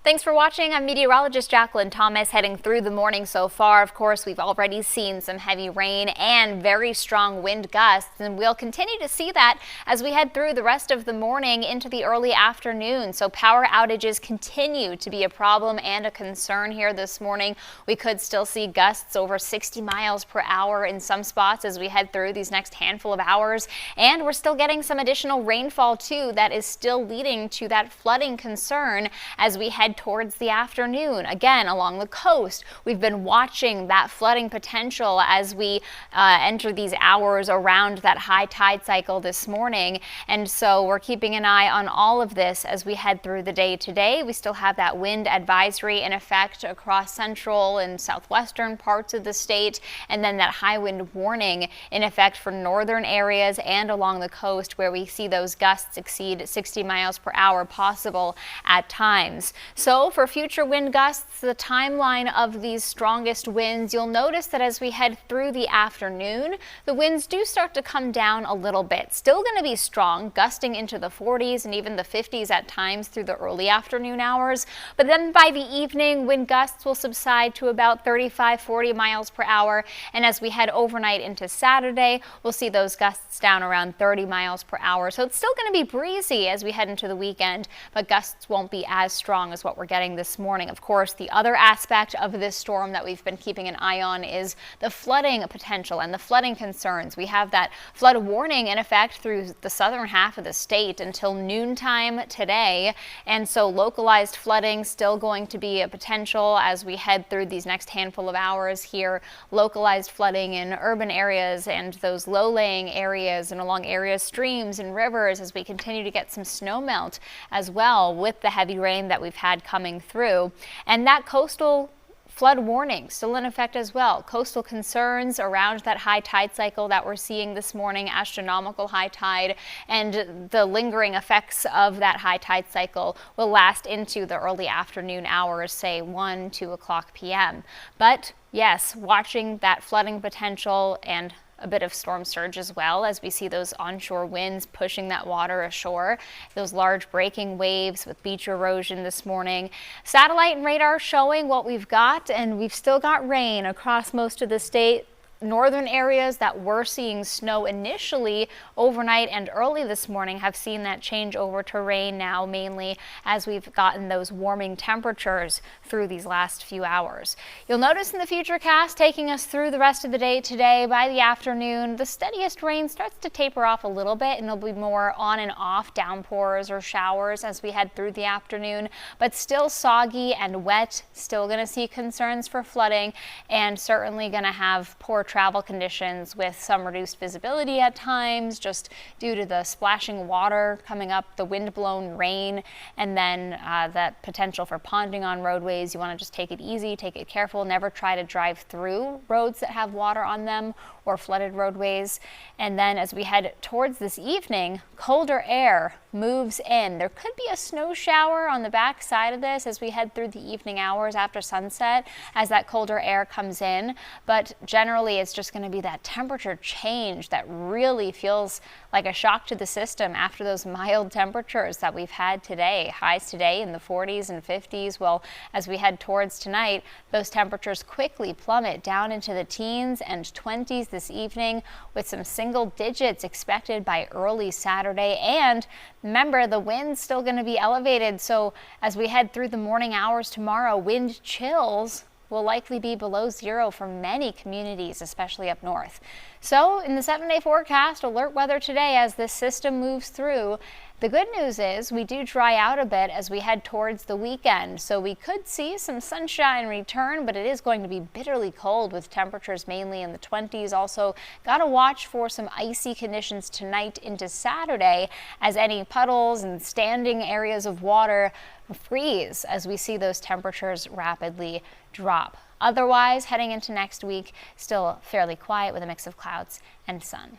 Thanks for watching. I'm meteorologist Jacqueline Thomas. Heading through the morning so far, of course, we've already seen some heavy rain and very strong wind gusts, and we'll continue to see that as we head through the rest of the morning into the early afternoon. So power outages continue to be a problem and a concern here this morning. We could still see gusts over 60 miles per hour in some spots as we head through these next handful of hours, and we're still getting some additional rainfall too that is still leading to that flooding concern as we head towards the afternoon. Again, along the coast, we've been watching that flooding potential as we enter these hours around that high tide cycle this morning. And so we're keeping an eye on all of this as we head through the day today. We still have that wind advisory in effect across central and southwestern parts of the state, and then that high wind warning in effect for northern areas and along the coast where we see those gusts exceed 60 miles per hour possible at times. So for future wind gusts, the timeline of these strongest winds, you'll notice that as we head through the afternoon, the winds do start to come down a little bit. Still going to be strong, gusting into the 40s and even the 50s at times through the early afternoon hours. But then by the evening, wind gusts will subside to about 35-40 miles per hour. And as we head overnight into Saturday, we'll see those gusts down around 30 miles per hour. So it's still going to be breezy as we head into the weekend, but gusts won't be as strong as what we're getting this morning. Of course, the other aspect of this storm that we've been keeping an eye on is the flooding potential and the flooding concerns. We have that flood warning in effect through the southern half of the state until noontime today, and so localized flooding still going to be a potential as we head through these next handful of hours here. Localized flooding in urban areas and those low-lying areas and along areas, streams and rivers as we continue to get some snow melt as well with the heavy rain that we've had coming through. And that coastal flood warning still in effect as well. Coastal concerns around that high tide cycle that we're seeing this morning, astronomical high tide, and the lingering effects of that high tide cycle will last into the early afternoon hours, say 1-2 o'clock p.m. But yes, watching that flooding potential and a bit of storm surge as well as we see those onshore winds pushing that water ashore, those large breaking waves with beach erosion this morning. Satellite and radar showing what we've got, and we've still got rain across most of the state. Northern areas that were seeing snow initially overnight and early this morning have seen that change over to rain now, mainly as we've gotten those warming temperatures through these last few hours. You'll notice in the Futurecast taking us through the rest of the day today, by the afternoon, the steadiest rain starts to taper off a little bit, and there'll be more on and off downpours or showers as we head through the afternoon, but still soggy and wet. Still going to see concerns for flooding, and certainly going to have poor travel conditions with some reduced visibility at times just due to the splashing water coming up, the wind-blown rain, and then that potential for ponding on roadways. You want to just take it easy, take it careful, never try to drive through roads that have water on them or flooded roadways. And then as we head towards this evening, colder air moves in. There could be a snow shower on the back side of this as we head through the evening hours after sunset as that colder air comes in, but generally it's just going to be that temperature change that really feels like a shock to the system after those mild temperatures that we've had today. Highs today in the 40s and 50s. Well, as we head towards tonight, those temperatures quickly plummet down into the teens and 20s this evening, with some single digits expected by early Saturday. And remember, the wind's still going to be elevated, so as we head through the morning hours tomorrow, wind chills will likely be below zero for many communities, especially up north. So in the 7-day forecast, alert weather today as this system moves through. The good news is we do dry out a bit as we head towards the weekend, so we could see some sunshine return, but it is going to be bitterly cold with temperatures mainly in the 20s. Also, got to watch for some icy conditions tonight into Saturday as any puddles and standing areas of water freeze as we see those temperatures rapidly drop. Otherwise, heading into next week, still fairly quiet with a mix of clouds and sun.